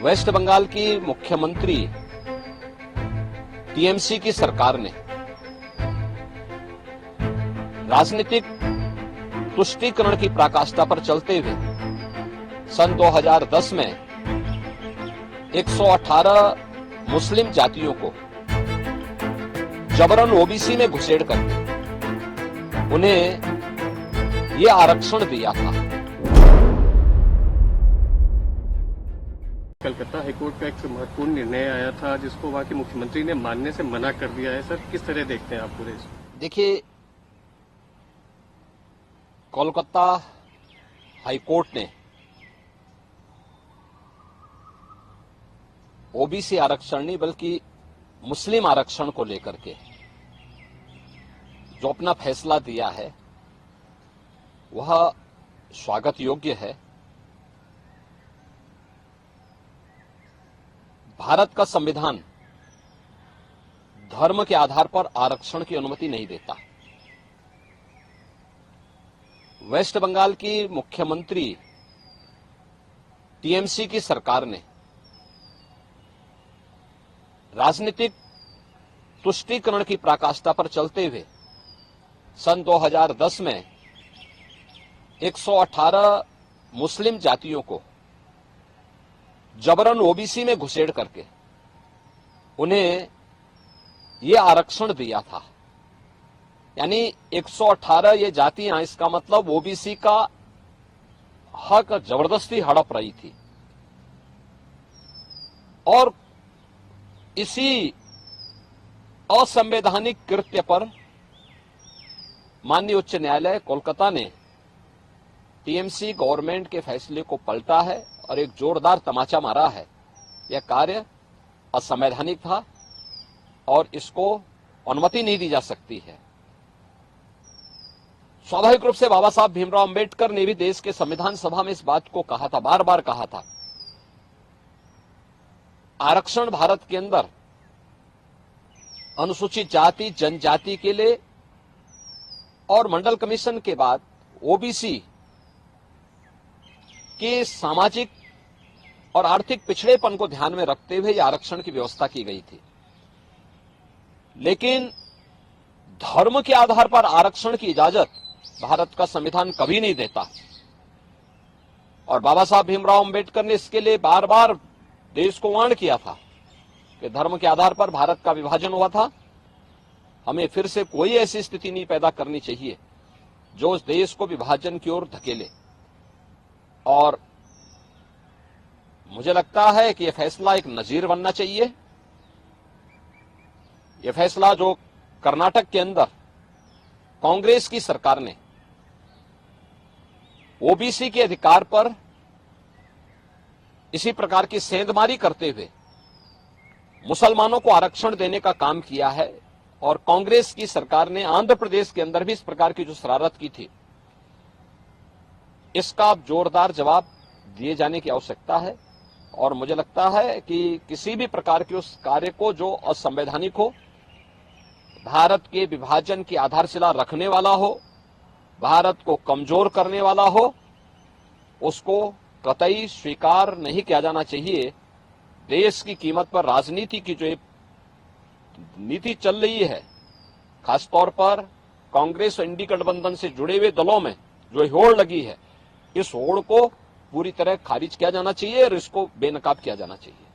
Waste Bengal की मुख्यमंत्री TMC की सरकार ने राजनीतिक तुष्टीकरण की पराकाष्ठा पर चलते हुए सन 2010 में 118 मुस्लिम जातियों को जबरन ओबीसी में घुसेड़ करके उन्हें यह आरक्षण दिया था। कलकत्ता हाईकोर्ट का एक महत्वपूर्ण निर्णय आया था जिसको वहां के मुख्यमंत्री ने मानने से मना कर दिया है। सर, किस तरह देखते हैं आप पूरे इसको? देखिए, कोलकाता हाईकोर्ट ने ओबीसी आरक्षण नहीं बल्कि मुस्लिम आरक्षण को लेकर के जो अपना फैसला दिया है वह स्वागत योग्य है। भारत का संविधान धर्म के आधार पर आरक्षण की अनुमति नहीं देता। वेस्ट बंगाल की मुख्यमंत्री टीएमसी की सरकार ने राजनीतिक तुष्टीकरण की पराकाष्ठा पर चलते हुए सन 2010 में 118 मुस्लिम जातियों को जबरन ओबीसी में घुसेड़ करके उन्हें यह आरक्षण दिया था। यानी 118 ये जातियां, इसका मतलब ओबीसी का हक जबरदस्ती हड़प रही थी। और इसी असंवैधानिक कृत्य पर माननीय उच्च न्यायालय कोलकाता ने टीएमसी गवर्नमेंट के फैसले को पलटा है और एक जोरदार तमाचा मारा है। यह कार्य असंवैधानिक था और इसको अनुमति नहीं दी जा सकती है। स्वाभाविक रूप से बाबा साहब भीमराव अंबेडकर ने भी देश के संविधान सभा में इस बात को कहा था, बार बार कहा था। आरक्षण भारत के अंदर अनुसूचित जाति जनजाति के लिए और मंडल कमीशन के बाद ओबीसी के सामाजिक और आर्थिक पिछड़ेपन को ध्यान में रखते हुए यह आरक्षण की व्यवस्था की गई थी। लेकिन धर्म के आधार पर आरक्षण की इजाजत भारत का संविधान कभी नहीं देता। और बाबा साहब भीमराव अंबेडकर ने इसके लिए बार बार देश को वार्न किया था कि धर्म के आधार पर भारत का विभाजन हुआ था। हमें फिर से कोई ऐसी स्थिति नहीं पैदा करनी चाहिए जो उस देश को विभाजन की ओर धकेले। और मुझे लगता है कि यह फैसला एक नजीर बनना चाहिए। यह फैसला जो कर्नाटक के अंदर कांग्रेस की सरकार ने ओबीसी के अधिकार पर इसी प्रकार की सेंधमारी करते हुए मुसलमानों को आरक्षण देने का काम किया है, और कांग्रेस की सरकार ने आंध्र प्रदेश के अंदर भी इस प्रकार की जो शरारत की थी, इसका जोरदार जवाब दिए जाने की आवश्यकता है। और मुझे लगता है कि किसी भी प्रकार के उस कार्य को जो असंवैधानिक हो, भारत के विभाजन की आधारशिला रखने वाला हो, भारत को कमजोर करने वाला हो, उसको कतई स्वीकार नहीं किया जाना चाहिए। देश की कीमत पर राजनीति की जो नीति चल रही है, खासतौर पर कांग्रेस और इंडी गठबंधन से जुड़े हुए दलों में जो होड़ लगी है, इस होड़ को पूरी तरह खारिज किया जाना चाहिए और इसको बेनकाब किया जाना चाहिए।